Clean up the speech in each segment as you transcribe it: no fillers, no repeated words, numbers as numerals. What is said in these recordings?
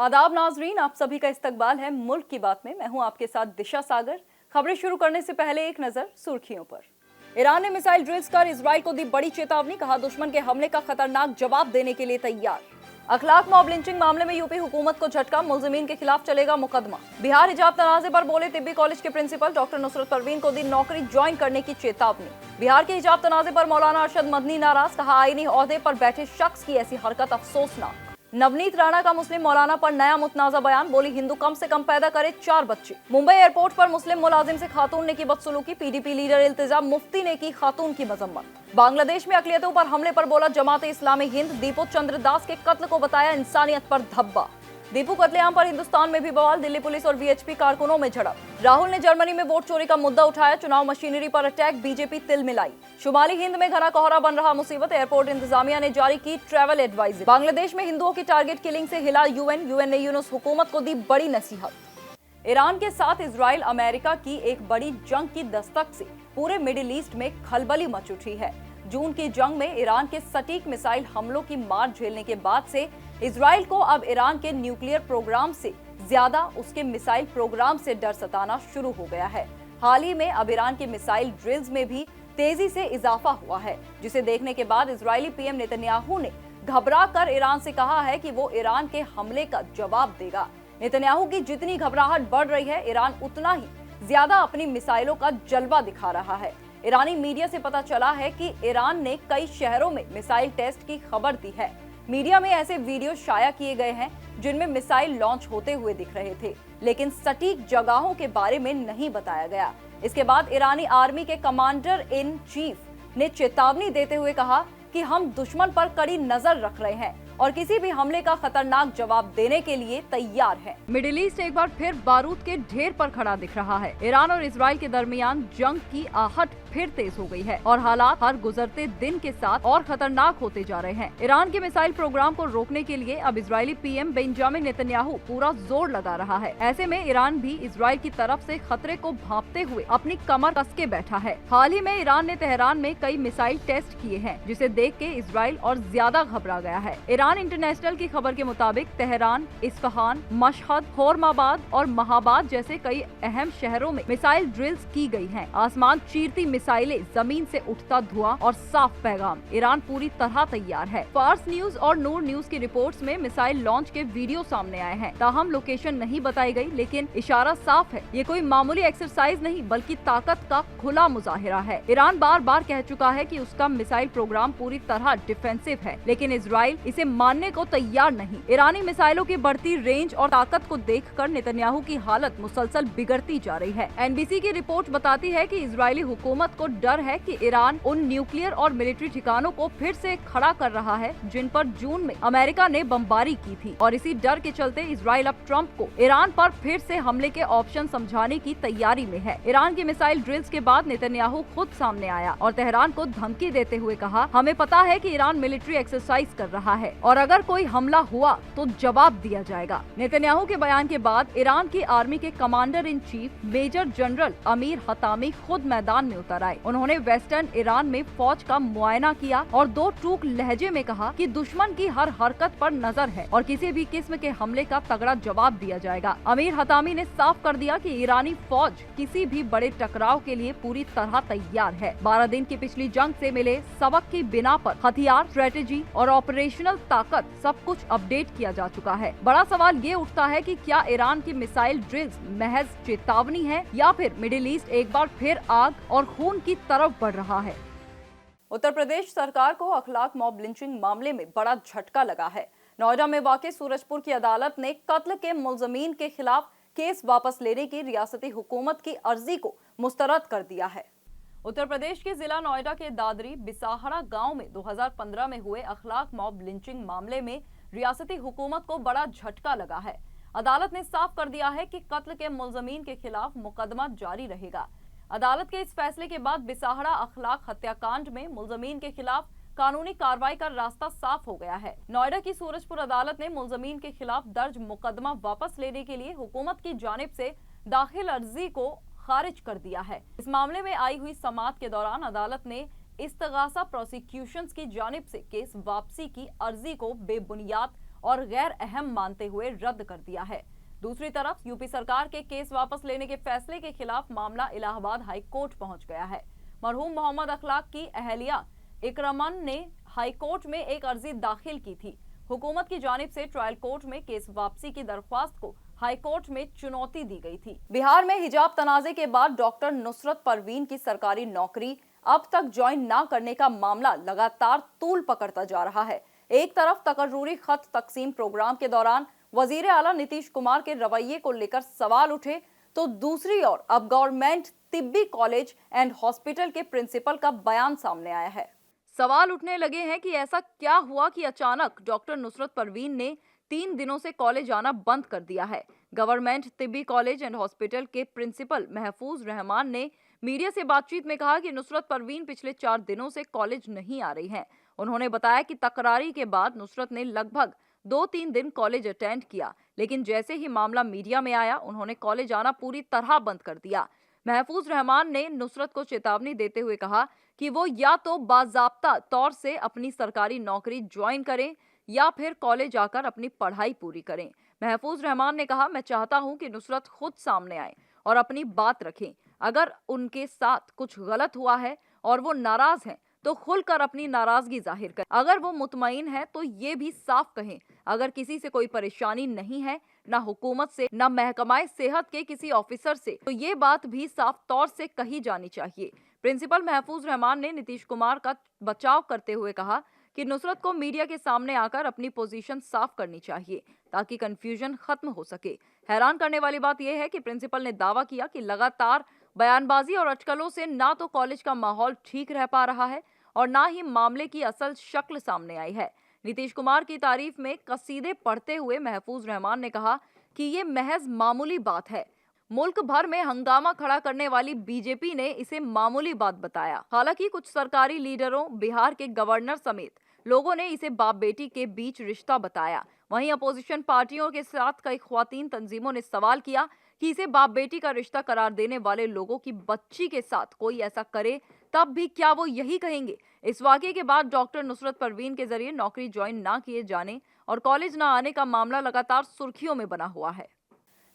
आदाब नाजरीन, आप सभी का इस्तकबाल है मुल्क की बात में। मैं हूं आपके साथ दिशा सागर। खबरें शुरू करने से पहले एक नजर सुर्खियों पर। ईरान ने मिसाइल ड्रिल्स कर इजराइल को दी बड़ी चेतावनी, कहा दुश्मन के हमले का खतरनाक जवाब देने के लिए तैयार। अखलाक मॉब लिंचिंग मामले में यूपी हुकूमत को झटका, मुलजिमीन के खिलाफ चलेगा मुकदमा। बिहार हिजाब तनाजे पर बोले तिब्बी कॉलेज के प्रिंसिपल, डॉक्टर नुसरत परवीन को दी नौकरी ज्वाइन करने की चेतावनी। बिहार के हिजाब तनाजे पर मौलाना अरशद मदनी नाराज, कहा आईनी ओहदे पर बैठे शख्स की ऐसी हरकत अफसोसनाक। नवनीत राणा का मुस्लिम मौलाना पर नया मुतनाज़ा बयान, बोली हिंदू कम से कम पैदा करे 4 बच्चे। मुंबई एयरपोर्ट पर मुस्लिम मुलाजिम से खातून ने की बदसलूकी, पीडीपी लीडर इल्तिजा मुफ्ती ने की खातून की मजम्मत। बांग्लादेश में अकलियतों पर हमले पर बोला जमात इस्लामी हिंद, दीपू चंद्र दास के कत्ल को बताया इंसानियत पर धब्बा। दीपू कत्लेआम पर हिंदुस्तान में भी बवाल, दिल्ली पुलिस और वीएचपी कारकुनों में झड़प। राहुल ने जर्मनी में वोट चोरी का मुद्दा उठाया, चुनाव मशीनरी पर अटैक, बीजेपी तिल मिलाई। शुमाली हिंद में घना कोहरा बन रहा मुसीबत, एयरपोर्ट इंतजामिया ने जारी की ट्रैवल एडवाइजरी। बांग्लादेश में हिंदुओं की टारगेट किलिंग से हिला यूएन ने यूनुस हुकूमत को दी बड़ी नसीहत। ईरान के साथ इजराइल अमेरिका की एक बड़ी जंग की दस्तक से पूरे मिडिल ईस्ट में खलबली मच उठी है। जून की जंग में ईरान के सटीक मिसाइल हमलों की मार झेलने के बाद से इजराइल को अब ईरान के न्यूक्लियर प्रोग्राम से ज्यादा उसके मिसाइल प्रोग्राम से डर सताना शुरू हो गया है। हाल ही में अब ईरान के मिसाइल ड्रिल्स में भी तेजी से इजाफा हुआ है, जिसे देखने के बाद इजरायली पीएम नेतन्याहू ने घबरा कर ईरान से कहा है कि वो ईरान के हमले का जवाब देगा। नेतन्याहू की जितनी घबराहट बढ़ रही है, ईरान उतना ही ज्यादा अपनी मिसाइलों का जलवा दिखा रहा है। ईरानी मीडिया से पता चला है कि ईरान ने कई शहरों में मिसाइल टेस्ट की खबर दी है। मीडिया में ऐसे वीडियो शाया किए गए हैं जिनमें मिसाइल लॉन्च होते हुए दिख रहे थे, लेकिन सटीक जगहों के बारे में नहीं बताया गया। इसके बाद ईरानी आर्मी के कमांडर इन चीफ ने चेतावनी देते हुए कहा कि हम दुश्मन पर कड़ी नजर रख रहे हैं और किसी भी हमले का खतरनाक जवाब देने के लिए तैयार है। मिडिल ईस्ट एक बार फिर बारूद के ढेर पर खड़ा दिख रहा है। ईरान और इजराइल के दरमियान जंग की आहट फिर तेज हो गई है और हालात हर गुजरते दिन के साथ और खतरनाक होते जा रहे हैं। ईरान के मिसाइल प्रोग्राम को रोकने के लिए अब इजरायली पीएम बेंजामिन नेतन्याहू पूरा जोर लगा रहा है। ऐसे में ईरान भी इजराइल की तरफ से खतरे को भांपते हुए अपनी कमर कस के बैठा है। हाल ही में ईरान ने तेहरान में कई मिसाइल टेस्ट किए हैं, जिसे देख के इजराइल और ज्यादा घबरा गया है। ईरान इंटरनेशनल की खबर के मुताबिक तेहरान, इस्फहान, मशहद, होर्माबाद और महाबाद जैसे कई अहम शहरों में मिसाइल ड्रिल्स की गई हैं। आसमान चीरती मिसाइलें, जमीन से उठता धुआं और साफ पैगाम, ईरान पूरी तरह तैयार है। फार्स न्यूज और नूर न्यूज की रिपोर्ट्स में मिसाइल लॉन्च के वीडियो सामने आए हैं। ताहम लोकेशन नहीं बताई गई, लेकिन इशारा साफ है, ये कोई मामूली एक्सरसाइज नहीं बल्कि ताकत का खुला मुजाहिरा है। ईरान बार बार कह चुका है कि उसका मिसाइल प्रोग्राम पूरी तरह डिफेंसिव है, लेकिन इजराइल इसे मानने को तैयार नहीं। ईरानी मिसाइलों की बढ़ती रेंज और ताकत को देखकर नेतन्याहू की हालत मुसलसल बिगड़ती जा रही है। एनबीसी की रिपोर्ट बताती है कि इजरायली हुकूमत को डर है कि ईरान उन न्यूक्लियर और मिलिट्री ठिकानों को फिर से खड़ा कर रहा है जिन पर जून में अमेरिका ने बमबारी की थी, और इसी डर के चलते इजराइल अब ट्रंप को ईरान पर फिर से हमले के ऑप्शन समझाने की तैयारी में है। ईरान की मिसाइल ड्रिल्स के बाद नेतन्याहू खुद सामने आया और तेहरान को धमकी देते हुए कहा, हमें पता है कि ईरान मिलिट्री एक्सरसाइज कर रहा है और अगर कोई हमला हुआ तो जवाब दिया जाएगा। नेतन्याहू के बयान के बाद ईरान की आर्मी के commander in chief major general Amir Hatami खुद मैदान में उतर आए। उन्होंने वेस्टर्न ईरान में फौज का मुआयना किया और 2 टूक लहजे में कहा कि दुश्मन की हर हरकत पर नजर है और किसी भी किस्म के हमले का तगड़ा जवाब दिया जाएगा। अमीर हतामी ने साफ कर दिया कि ईरानी फौज किसी भी बड़े टकराव के लिए पूरी तरह तैयार है। 12 दिन की पिछली जंग से मिले सबक की बिना पर हथियार, स्ट्रेटेजी और ऑपरेशनल ताकत सब कुछ अपडेट किया जा चुका है। बड़ा सवाल ये उठता है कि क्या ईरान की मिसाइल ड्रिल्स महज चेतावनी है या फिर मिडिल ईस्ट एक बार फिर आग और खून की तरफ बढ़ रहा है। उत्तर प्रदेश सरकार को अखलाक मॉब लिंचिंग मामले में बड़ा झटका लगा है। नोएडा में वाक़ सूरजपुर की अदालत ने कत्ल के मुलजमीन के खिलाफ केस वापस लेने की रियासती हुकूमत की अर्जी को मुस्तरद कर दिया है। उत्तर प्रदेश के जिला नोएडा के दादरी बिसाहड़ा गांव में 2015 में हुए अखलाक मॉब लिंचिंग मामले में रियासती हुकूमत को बड़ा झटका लगा है। अदालत ने साफ कर दिया है कि कत्ल के मुलजमीन के खिलाफ मुकदमा जारी रहेगा। अदालत के इस फैसले के बाद बिसाहड़ा अखलाक हत्याकांड में मुलजमीन के खिलाफ कानूनी कार्रवाई का रास्ता साफ हो गया है। नोएडा की सूरजपुर अदालत ने मुलजमीन के खिलाफ दर्ज मुकदमा वापस लेने के लिए हुकूमत की जानिब से दाखिल अर्जी को खारिज कर दिया है। इस मामले में आई हुई समाअत के दौरान अदालत ने इस्तगासा प्रोसिक्यूशंस की जानिब से केस वापसी की अर्जी को बेबुनियाद और गैर अहम मानते हुए रद्द कर दिया है। दूसरी तरफ यूपी सरकार के केस वापस लेने के फैसले के खिलाफ मामला इलाहाबाद हाई कोर्ट पहुंच गया है। मरहूम मोहम्मद अखलाक की अहलिया इकरमन ने हाई कोर्ट में एक अर्जी दाखिल की थी। हुकूमत की जानिब से ट्रायल कोर्ट में केस वापसी की दरख्वास्त को हाई कोर्ट में चुनौती दी गई थी। बिहार में हिजाब तनाजे के बाद डॉक्टर नुसरत परवीन की सरकारी नौकरी अब तक ज्वाइन न करने का मामला लगातार तूल पकड़ता जा रहा है। एक तरफ तकर्रूरी खत तकसीम प्रोग्राम के दौरान वजीर आला नीतीश कुमार के रवैये को लेकर सवाल उठे, तो दूसरी ओर अब गवर्नमेंट तिब्बी कॉलेज एंड हॉस्पिटल के प्रिंसिपल का बयान सामने आया है। सवाल उठने लगे हैं कि ऐसा क्या हुआ कि अचानक डॉक्टर नुसरत परवीन ने 3 दिनों से कॉलेज आना बंद कर दिया है। गवर्नमेंट तिब्बी कॉलेज एंड हॉस्पिटल के प्रिंसिपल महफूज रहमान ने मीडिया से बातचीत में कहा कि नुसरत परवीन पिछले 4 दिनों से कॉलेज नहीं आ रही हैं। उन्होंने बताया कि तकरारी के बाद नुसरत ने लगभग 2-3 दिन कॉलेज अटेंड किया, लेकिन जैसे ही मामला मीडिया में आया उन्होंने कॉलेज आना पूरी तरह बंद कर दिया। महफूज रहमान ने नुसरत को चेतावनी देते हुए कहा कि वो या तो बाज़ाब्ता तौर से अपनी सरकारी नौकरी ज्वाइन करें या फिर कॉलेज आकर अपनी पढ़ाई पूरी करें। महफूज रहमान ने कहा, मैं चाहता हूं कि नुसरत खुद सामने आए और अपनी बात रखें। अगर उनके साथ कुछ गलत हुआ है और वो नाराज हैं तो खुलकर अपनी नाराजगी जाहिर करें। अगर वो मुतमईन है तो ये भी साफ कहें। अगर किसी से कोई परेशानी नहीं है, ना हुकूमत से, ना महकमाए सेहत के किसी ऑफिसर से, तो ये बात भी साफ तौर से कही जानी चाहिए। प्रिंसिपल महफूज रहमान ने नीतीश कुमार का बचाव करते हुए कहा कि नुसरत को मीडिया के सामने आकर अपनी पोजीशन साफ करनी चाहिए ताकि कंफ्यूजन खत्म हो सके। हैरान करने वाली बात यह है कि प्रिंसिपल ने दावा किया कि लगातार बयानबाजी और अटकलों से ना तो कॉलेज का माहौल ठीक रह पा रहा है और ना ही मामले की असल शक्ल सामने आई है। नीतीश कुमार की तारीफ में कसीदे पढ़ते हुए महफूज रहमान ने कहा कि ये महज मामूली बात है। मुल्क भर में हंगामा खड़ा करने वाली बीजेपी ने इसे मामूली बात बताया। हालांकि कुछ सरकारी लीडरों, बिहार के गवर्नर समेत लोगों ने इसे बाप बेटी के बीच रिश्ता बताया। वहीं अपोजिशन पार्टियों के साथ कई ख्वातीन तंजीमों ने सवाल किया कि इसे बाप बेटी का रिश्ता करार देने वाले लोगों की बच्ची के साथ कोई ऐसा करे तब भी क्या वो यही कहेंगे। इस वाकये के बाद डॉक्टर नुसरत परवीन के जरिए नौकरी ज्वाइन न किए जाने और कॉलेज न आने का मामला लगातार सुर्खियों में बना हुआ है।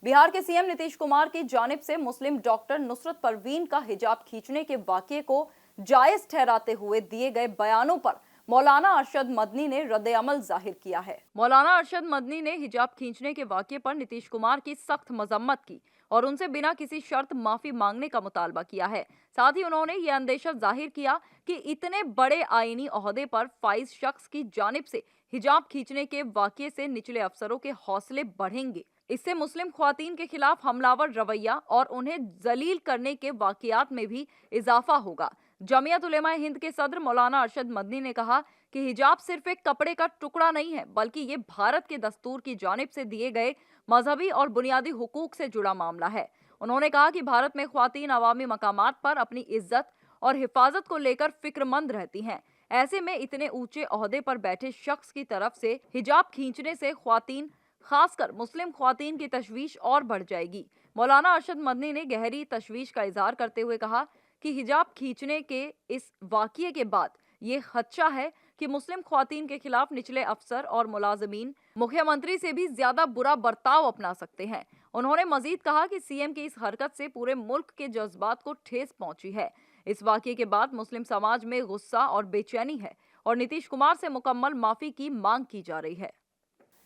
बिहार के सीएम नीतीश कुमार की जानिब से मुस्लिम डॉक्टर नुसरत परवीन का हिजाब खींचने के वाकये को जायज ठहराते हुए दिए गए बयानों पर मौलाना अरशद मदनी ने रद्द-ए-अमल जाहिर किया है। मौलाना अरशद मदनी ने हिजाब खींचने के वाकये पर नीतीश कुमार की सख्त मजम्मत की और उनसे बिना किसी शर्त माफी मांगने का मुतालबा किया है। साथ ही उन्होंने ये अंदेशा जाहिर किया कि इतने बड़े आईनी ओहदे पर फाइज शख्स की जानिब से हिजाब खींचने के वाकये से निचले अफसरों के हौसले बढ़ेंगे। इससे मुस्लिम ख्वातीन के खिलाफ हमलावर रवैया और उन्हें जलील करने के वाकयात में भी इजाफा होगा। जमीयत उलेमा हिंद के सदर मौलाना अरशद मदनी ने कहा कि हिजाब सिर्फ एक कपड़े का टुकड़ा नहीं है, बल्कि ये भारत के दस्तूर की जानिब से दिए गए मजहबी और बुनियादी हुकूक से जुड़ा मामला है। उन्होंने कहा कि भारत में ख्वातीन अवामी मकामात पर अपनी इज्जत और हिफाजत को लेकर फिक्रमंद रहती हैं। ऐसे में इतने ऊंचे ओहदे पर बैठे शख्स की तरफ से हिजाब खींचने से ख्वातीन, खासकर मुस्लिम ख्वातीन की तशवीश और बढ़ जाएगी। मौलाना अरशद मदनी ने गहरी तशवीश का इजहार करते हुए कहा कि हिजाब खींचने के इस वाकये के बाद ये खदशा है कि मुस्लिम ख्वातीन के खिलाफ निचले अफसर और मुलाजमीन मुख्यमंत्री से भी ज्यादा बुरा बर्ताव अपना सकते हैं। उन्होंने मजीद कहा कि सीएम की इस हरकत से पूरे मुल्क के जज्बात को ठेस पहुंची है। इस वाकये के बाद मुस्लिम समाज में गुस्सा और बेचैनी है और नीतीश कुमार से मुकम्मल माफी की मांग की जा रही है।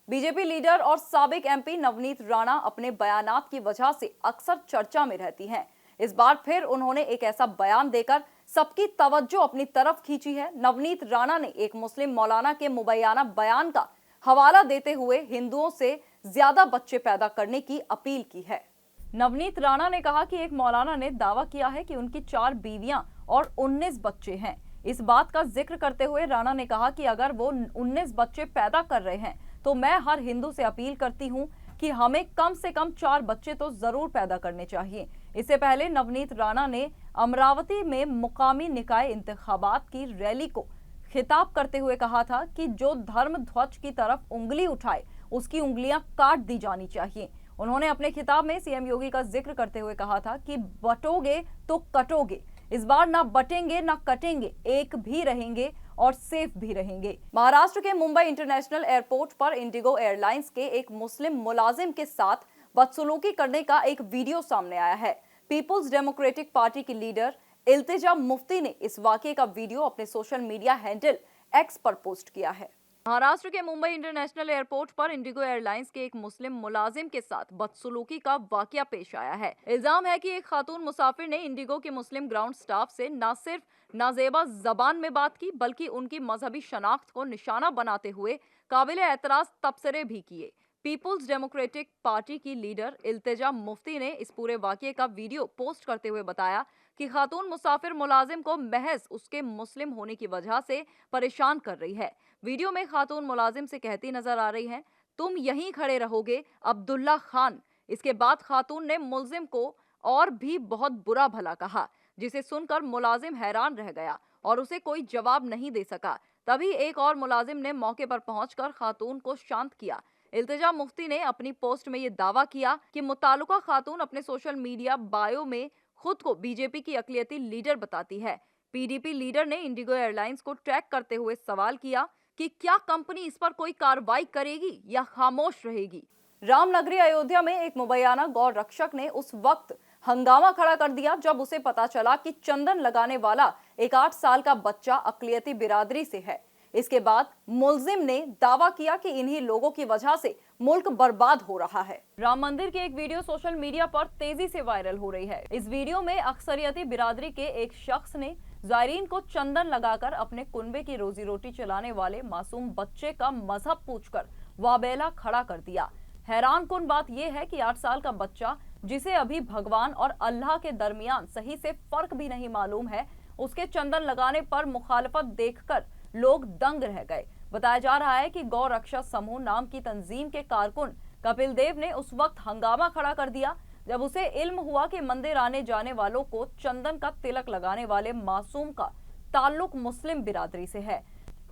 बीजेपी लीडर और साबिक एमपी नवनीत राणा अपने बयानात की वजह से अक्सर चर्चा में रहती हैं। इस बार फिर उन्होंने एक ऐसा बयान देकर सबकी तवज्जो अपनी तरफ खींची है। नवनीत राणा ने एक मुस्लिम मौलाना के मुबैयाना बयान का हवाला देते हुए हिंदुओं से ज्यादा बच्चे पैदा करने की अपील की है। नवनीत राणा ने कहा कि एक मौलाना ने दावा किया है कि उनकी 4 बीवियां और 19 बच्चे हैं। इस बात का जिक्र करते हुए राणा ने कहा कि अगर वो 19 बच्चे पैदा कर रहे हैं तो मैं हर हिंदू से अपील करती हूं कि हमें कम से कम 4 बच्चे तो जरूर पैदा करने चाहिए। इससे पहले नवनीत राणा ने अमरावती में मुकामी निकाय इंतखाबात की रैली को खिताब करते हुए कहा था कि जो धर्म ध्वज की तरफ उंगली उठाए उसकी उंगलियां काट दी जानी चाहिए। उन्होंने अपने खिताब में सीएम योगी का जिक्र करते हुए कहा था कि बटोगे तो कटोगे, इस बार ना बटेंगे ना कटेंगे, एक भी रहेंगे और सेफ भी रहेंगे। महाराष्ट्र के मुंबई इंटरनेशनल एयरपोर्ट पर इंडिगो एयरलाइंस के एक मुस्लिम मुलाजिम के साथ बदसलूकी करने का एक वीडियो सामने आया है। पीपुल्स डेमोक्रेटिक पार्टी की लीडर इल्तिजा मुफ्ती ने इस वाकये का वीडियो अपने सोशल मीडिया हैंडल एक्स पर पोस्ट किया है। महाराष्ट्र के मुंबई इंटरनेशनल एयरपोर्ट पर इंडिगो एयरलाइंस के एक मुस्लिम मुलाजिम के साथ बदसलूकी का वाकया पेश आया है। इल्जाम है कि एक खातून मुसाफिर ने इंडिगो के मुस्लिम ग्राउंड स्टाफ से न सिर्फ नाजेबा जबान में बात की, बल्कि उनकी मजहबी शनाख्त को निशाना बनाते हुए काबिल एतराज तबसरे भी किए। पीपुल्स डेमोक्रेटिक पार्टी की लीडर इल्तिजा मुफ्ती ने इस पूरे वाकये का वीडियो पोस्ट करते हुए बताया कि खातून मुसाफिर मुलाजिम को महज उसके मुस्लिम होने की वजह से परेशान कर रही है। वीडियो में खातून मुलाजिम से कहती नजर आ रही हैं, तुम यहीं खड़े रहोगे अब्दुल्ला खान। इसके बाद खातून ने मुलजिम को और भी बहुत बुरा भला कहा, जिसे सुनकर मुलाजिम हैरान रह गया और उसे कोई जवाब नहीं दे सका। तभी एक और मुलाजिम ने मौके पर पहुंचकर खातून को शांत किया। इल्तिजा मुफ्ती ने अपनी पोस्ट में ये दावा किया कि मुताल्लिका खातून अपने सोशल मीडिया बायो में खुद को बीजेपी की अक़लियती लीडर बताती है। पीडीपी लीडर ने इंडिगो एयरलाइंस को ट्रैक करते हुए सवाल किया कि क्या कंपनी इस पर कोई कार्रवाई करेगी या खामोश रहेगी। रामनगरी अयोध्या में एक मुबैयाना गौ रक्षक ने उस वक्त हंगामा खड़ा कर दिया जब उसे पता चला कि चंदन लगाने वाला एक 8 साल का बच्चा अक़लियती बिरादरी से है। इसके बाद मुलजिम ने दावा किया कि इन्हीं लोगों की वजह से मुल्क बर्बाद हो रहा है। राम मंदिर की एक वीडियो सोशल मीडिया पर तेजी से वायरल हो रही है। इस वीडियो में अक्सरियती बिरादरी के एक शख्स ने ज़ायरीन को चंदन लगाकर अपने कुनबे की रोजी रोटी चलाने वाले मासूम बच्चे का मजहब पूछकर वाबेला खड़ा कर दिया। हैरान कुन बात यह है कि 8 साल का बच्चा, जिसे अभी भगवान और अल्लाह के दरमियान सही से फर्क भी नहीं मालूम है, उसके चंदन लगाने पर मुखालफत देखकर लोग दंग रह गए। बताया जा रहा है कि गौ रक्षा समूह नाम की तंजीम के कारकुन कपिल देव ने उस वक्त हंगामा खड़ा कर दिया जब उसे इल्म हुआ कि मंदिर आने जाने वालों को चंदन का तिलक लगाने वाले मासूम का ताल्लुक मुस्लिम बिरादरी से है।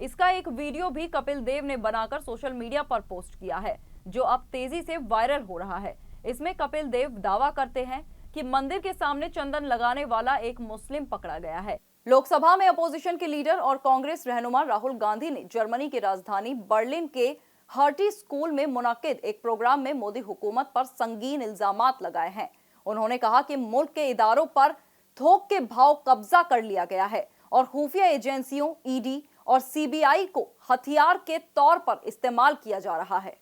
इसका एक वीडियो भी कपिल देव ने बनाकर सोशल मीडिया पर पोस्ट किया है, जो अब तेजी से वायरल हो रहा है। इसमें कपिल देव दावा करते हैं कि मंदिर के सामने चंदन लगाने वाला एक मुस्लिम पकड़ा गया है। लोकसभा में अपोजिशन के लीडर और कांग्रेस रहनुमा राहुल गांधी ने जर्मनी की राजधानी बर्लिन के हर्टी स्कूल में मुनक्किद एक प्रोग्राम में मोदी हुकूमत पर संगीन इल्जामात लगाए हैं। उन्होंने कहा कि मुल्क के इदारों पर थोक के भाव कब्जा कर लिया गया है और खुफिया एजेंसियों ईडी और सीबीआई को हथियार के तौर पर इस्तेमाल किया जा रहा है।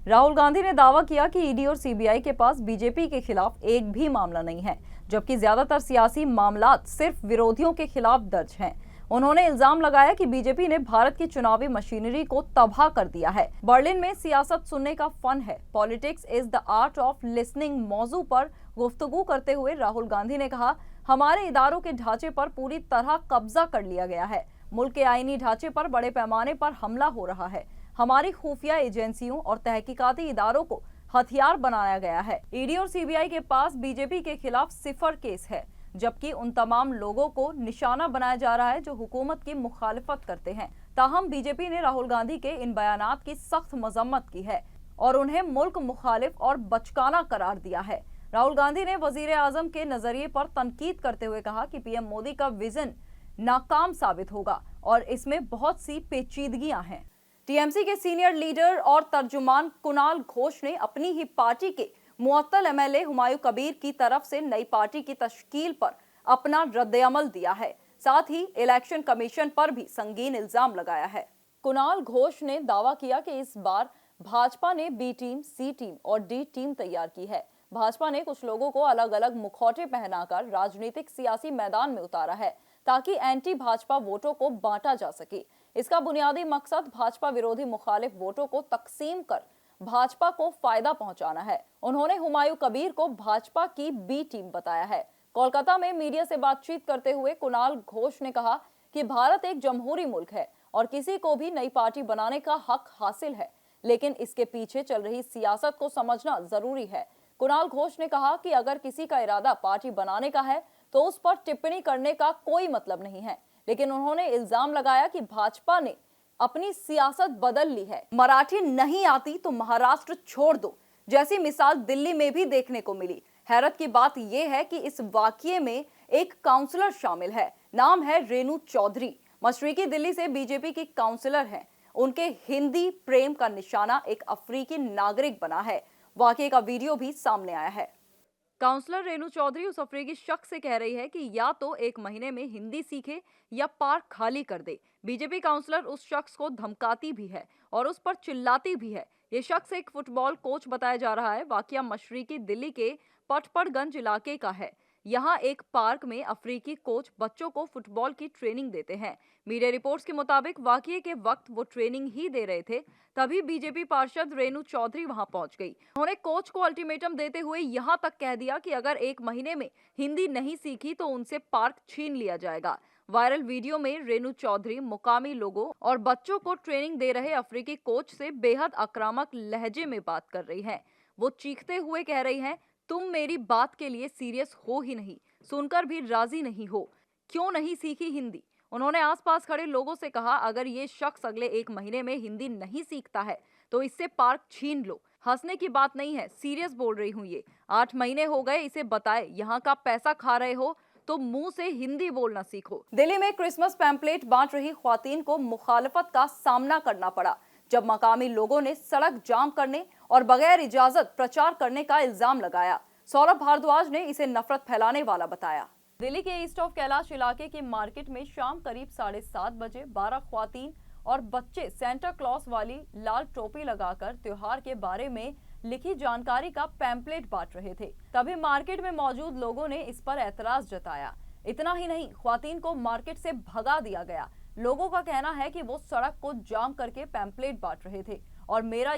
राहुल गांधी ने दावा किया कि ईडी और सीबीआई के पास बीजेपी के खिलाफ एक भी मामला नहीं है, जबकि ज्यादातर सियासी मामलात सिर्फ विरोधियों के खिलाफ दर्ज हैं। उन्होंने इल्जाम लगाया कि बीजेपी ने भारत की चुनावी मशीनरी को तबाह कर दिया है। बर्लिन में सियासत सुनने का फन है, politics is the art of listening मौजू पर गुफ्तगू करते हुए राहुल गांधी ने कहा, हमारे इदारों के ढांचे पर पूरी तरह कब्जा कर लिया गया है। मुल्क के आईनी ढांचे पर बड़े पैमाने पर हमला हो रहा है। हमारी खुफिया एजेंसियों और तहकीकाती इदारों को हथियार बनाया गया है। ईडी और सीबीआई के पास बीजेपी के खिलाफ 0 केस है, जबकि उन तमाम लोगों को निशाना बनाया जा रहा है जो हुकूमत की मुखालिफत करते हैं। ताहम बीजेपी ने राहुल गांधी के इन बयानात की सख्त मजम्मत की है और उन्हें मुल्क मुखालिफ और बचकाना करार दिया है। राहुल गांधी ने वजीर आजम के नजरिए पर तनकीद करते हुए कहा कि पीएम मोदी का विजन नाकाम साबित होगा और इसमें बहुत सी पेचीदगियां हैं। टीएमसी के सीनियर लीडर और तर्जुमान कुणाल घोष ने अपनी ही पार्टी के मुअत्तल एमएलए हुमायूं कबीर की तरफ से नई पार्टी की तश्कील पर अपना रद्द-ए-अमल दिया है। साथ ही इलेक्शन कमीशन पर भी संगीन इल्जाम लगाया है। कुणाल घोष ने दावा किया कि इस बार भाजपा ने बी टीम, सी टीम और डी टीम तैयार की है। भाजपा ने कुछ लोगों को अलग अलग मुखौटे पहनाकर राजनीतिक सियासी मैदान में उतारा है ताकि एंटी भाजपा वोटों को बांटा जा सके। इसका बुनियादी मकसद भाजपा विरोधी मुखालिफ वोटों को तकसीम कर भाजपा को फायदा पहुंचाना है। उन्होंने हुमायूं कबीर को भाजपा की बी टीम बताया है। कोलकाता में मीडिया से बातचीत करते हुए कुणाल घोष ने कहा कि भारत एक जमहूरी मुल्क है और किसी को भी नई पार्टी बनाने का हक हासिल है, लेकिन इसके पीछे चल रही सियासत को समझना जरूरी है। कुणाल घोष ने कहा कि अगर किसी का इरादा पार्टी बनाने का है तो उस पर टिप्पणी करने का कोई मतलब नहीं है, लेकिन उन्होंने इल्जाम लगाया कि भाजपा ने अपनी सियासत बदल ली है। मराठी नहीं आती तो महाराष्ट्र छोड़ दो जैसी मिसाल दिल्ली में भी देखने को मिली। हैरत की बात यह है कि इस वाकये में एक काउंसलर शामिल है, नाम है रेणु चौधरी। मशरिकी दिल्ली से बीजेपी की काउंसलर हैं। उनके हिंदी प्रेम का निशाना एक अफ्रीकी नागरिक बना है। वाकये का वीडियो भी सामने आया है। काउंसलर रेनू चौधरी उस अफ्रीकी शख्स से कह रही है कि या तो 1 महीने में हिंदी सीखे या पार्क खाली कर दे। बीजेपी काउंसलर उस शख्स को धमकाती भी है और उस पर चिल्लाती भी है। ये शख्स एक फुटबॉल कोच बताया जा रहा है। वाकया मशरिकी दिल्ली के पटपड़गंज इलाके का है। यहाँ एक पार्क में अफ्रीकी कोच बच्चों को फुटबॉल की ट्रेनिंग देते हैं। मीडिया रिपोर्ट्स के मुताबिक वाकये के वक्त वो ट्रेनिंग ही दे रहे थे, तभी बीजेपी पार्षद रेनू चौधरी वहां पहुंच गई। उन्होंने कोच को अल्टीमेटम देते हुए यहां तक कह दिया कि अगर 1 महीने में हिंदी नहीं सीखी तो उनसे पार्क छीन लिया जाएगा। वायरल वीडियो में रेनू चौधरी मुकामी लोगों और बच्चों को ट्रेनिंग दे रहे अफ्रीकी कोच से बेहद आक्रामक लहजे में बात कर रही हैं। वो चीखते हुए कह रही हैं, तुम मेरी बात के लिए सीरियस हो ही नहीं, सुनकर भी राजी नहीं हो, क्यों नहीं सीखी हिंदी। उन्होंने आसपास खड़े लोगों से कहा, अगर ये शख्स अगले 1 महीने में हिंदी नहीं सीखता है तो इससे पार्क छीन लो। हंसने की बात नहीं है, सीरियस बोल रही हूँ। ये 8 महीने हो गए इसे बताए, यहाँ का पैसा खा रहे हो तो मुंह से हिंदी बोलना सीखो। दिल्ली में क्रिसमस पैम्पलेट बांट रही ख्वातीन को मुखालफत का सामना करना पड़ा जब मकामी लोगों ने सड़क जाम करने और बगैर इजाजत प्रचार करने का इल्जाम लगाया। सौरभ भारद्वाज ने इसे नफरत फैलाने वाला बताया। दिल्ली के ईस्ट ऑफ कैलाश इलाके के मार्केट में शाम करीब 7:30 बजे 12 ख्वातीन और बच्चे सेंटा क्लॉस वाली लाल टोपी लगाकर त्योहार के बारे में लिखी जानकारी का पैम्पलेट बांट रहे थे। तभी मार्केट में मौजूद लोगों ने इस पर एतराज जताया। इतना ही नहीं, ख्वातीन को मार्केट से भगा दिया गया। लोगों का कहना है कि वो सड़क को जाम करके पैम्पलेट बांट रहे थे और मेरा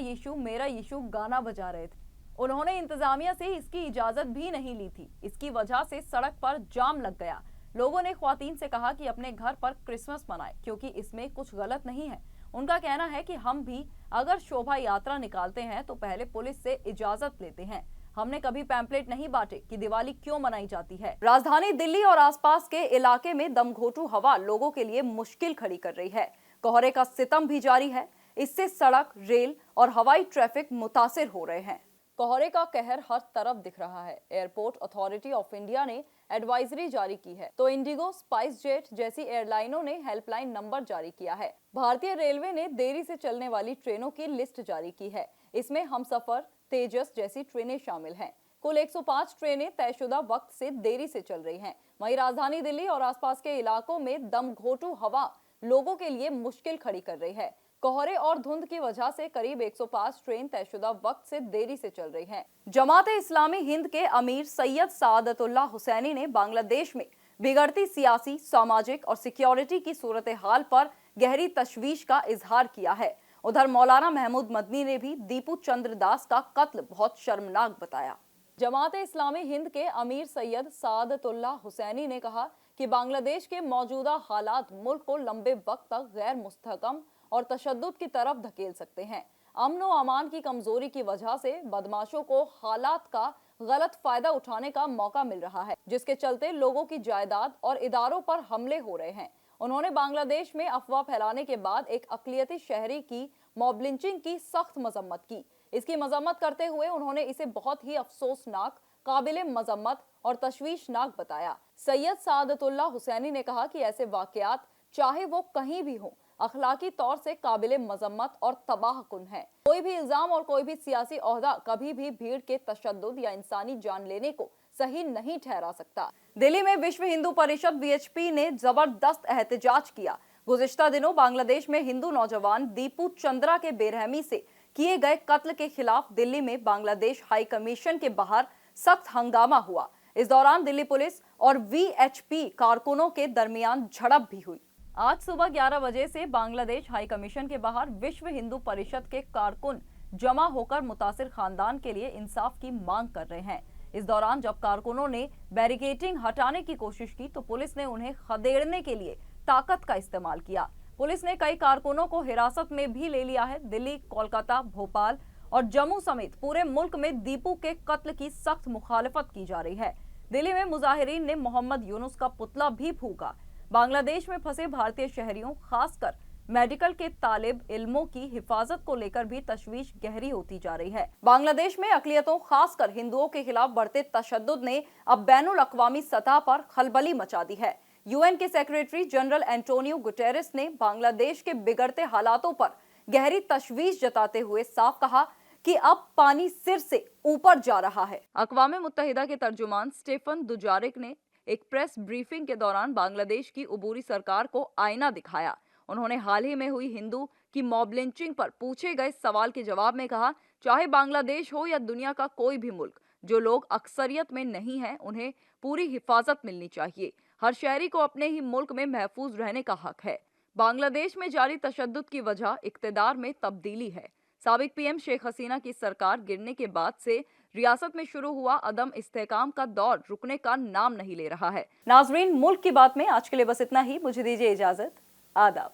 यीशु गाना बजा रहे थे। उन्होंने इंतजामिया से इसकी इजाजत भी नहीं ली थी। इसकी वजह से सड़क पर जाम लग गया। लोगों ने ख्वातीन से कहा कि अपने घर पर क्रिसमस मनाएं क्योंकि इसमें कुछ गलत नहीं है। उनका कहना है कि हम भी अगर शोभा यात्रा निकालते हैं तो पहले पुलिस से इजाजत लेते हैं। हमने कभी पैम्पलेट नहीं बांटे कि दिवाली क्यों मनाई जाती है। राजधानी दिल्ली और आसपास के इलाके में दमघोंटू हवा लोगों के लिए मुश्किल खड़ी कर रही है। कोहरे का सितम भी जारी है। इससे सड़क, रेल और हवाई ट्रैफिक मुतासिर हो रहे हैं। कोहरे का कहर हर तरफ दिख रहा है। एयरपोर्ट अथॉरिटी ऑफ इंडिया ने एडवाइजरी जारी की है तो इंडिगो, स्पाइस जेट जैसी एयरलाइनों ने हेल्पलाइन नंबर जारी किया है। भारतीय रेलवे ने देरी से चलने वाली ट्रेनों की लिस्ट जारी की है। इसमें हमसफर, तेजस जैसी ट्रेनें शामिल हैं। कुल 105 ट्रेनें तयशुदा वक्त से देरी से चल रही हैं। वहीं राजधानी दिल्ली और आसपास के इलाकों में दमघोंटू हवा लोगों के लिए मुश्किल खड़ी कर रही है। कोहरे और धुंध की वजह से करीब 105 ट्रेन तयशुदा वक्त से देरी से चल रही हैं। जमात-ए-इस्लामी हिंद के अमीर सैयद सादतुल्लाह हुसैनी ने बांग्लादेश में बिगड़ती सियासी, सामाजिक और सिक्योरिटी की सूरत हाल पर गहरी तशवीश का इजहार किया है। उधर मौलाना महमूद मदनी ने भी दीपू चंद्र दास का कत्ल बहुत शर्मनाक बताया। जमात-ए-इस्लामी हिंद के अमीर सैयद सादतुल्लाह हुसैनी ने कहा कि बांग्लादेश के मौजूदा हालात मुल्क को लंबे वक्त तक गैर मुस्तहकम और तशद्दुद की तरफ धकेल सकते हैं। अमन व अमान की कमजोरी की वजह से बदमाशों को हालात का गलत फायदा उठाने का मौका मिल रहा है, जिसके चलते लोगों की जायदाद और इदारों पर हमले हो रहे हैं। उन्होंने बांग्लादेश में अफवाह फैलाने के बाद एक अक़लियती शहरी की मॉब लिंचिंग की सख्त मजम्मत की। इसकी मजम्मत करते हुए उन्होंने इसे बहुत ही अफसोसनाक, काबिले मजम्मत और तशवीशनाक बताया। सैयद सादतुल्लाह हुसैनी ने कहा कि ऐसे वाकयात चाहे वो कहीं भी हो, अखलाकी तौर से काबिले मजम्मत और तबाहकुन है। कोई भी इल्जाम और कोई भी सियासी ओहदा कभी भी भीड़ के तशद्दुद या इंसानी जान लेने को सही नहीं ठहरा सकता। दिल्ली में विश्व हिंदू परिषद (वीएचपी) ने जबरदस्त एहतजाज किया। गुज़िश्ता दिनों बांग्लादेश में हिंदू नौजवान दीपू चंद्रा के बेरहमी से किए गए कत्ल के खिलाफ दिल्ली में बांग्लादेश हाई कमीशन के बाहर सख्त हंगामा हुआ। इस दौरान दिल्ली पुलिस और वीएचपी कारकुनों के दरमियान झड़प भी हुई। आज सुबह 11 बजे से बांग्लादेश हाई कमीशन के बाहर विश्व हिंदू परिषद के कारकुन जमा होकर मुतासिर खानदान के लिए इंसाफ की मांग कर रहे हैं। इस दौरान जब कारकुनों ने बैरिकेडिंग हटाने की कोशिश की तो पुलिस ने उन्हें खदेड़ने के लिए ताकत का इस्तेमाल किया। पुलिस ने कई कारकुनों को हिरासत में भी ले लिया है। दिल्ली, कोलकाता, भोपाल और जम्मू समेत पूरे मुल्क में दीपू के कत्ल की सख्त मुखालफत की जा रही है। दिल्ली में मुजाहिरीन ने मोहम्मद यूनुस का पुतला भी फूंका। बांग्लादेश में फंसे भारतीय शहरियों, खासकर मेडिकल के तालिब इल्मों की हिफाजत को लेकर भी तशवीश गहरी होती जा रही है। बांग्लादेश में अक़लियतों, खासकर हिंदुओं के खिलाफ बढ़ते तशद्दुद ने अब बैनुल अक़वामी सतह पर खलबली मचा दी है। यूएन के सेक्रेटरी जनरल एंटोनियो गुटेरेस ने बांग्लादेश के बिगड़ते हालातों पर गहरी तशवीश जताते हुए साफ कहा कि अब पानी सिर से ऊपर जा रहा है। अक़वाम मुत्तहिदा के तर्जुमान स्टेफन दुजारिक ने एक प्रेस ब्रीफिंग के दौरान बांग्लादेश की उबूरी सरकार को आईना दिखाया। उन्होंने हाल ही में हुई हिंदू की मॉब लिंचिंग पर पूछे गए सवाल के जवाब में कहा, चाहे बांग्लादेश हो या दुनिया का कोई भी मुल्क, जो लोग अक्सरियत में नहीं हैं, उन्हें पूरी हिफाजत मिलनी चाहिए। हर शहरी को अपने ही मुल्क में महफूज रहने का हक है। बांग्लादेश में जारी तशद्दुद की वजह इक्तदार में तब्दीली है। साबिक पीएम शेख हसीना की सरकार गिरने के बाद से रियासत में शुरू हुआ अदम इस्तेहकाम का दौर रुकने का नाम नहीं ले रहा है। नाजरीन, मुल्क की बात में आज के लिए बस इतना ही। मुझे दीजिए इजाजत। आदाब।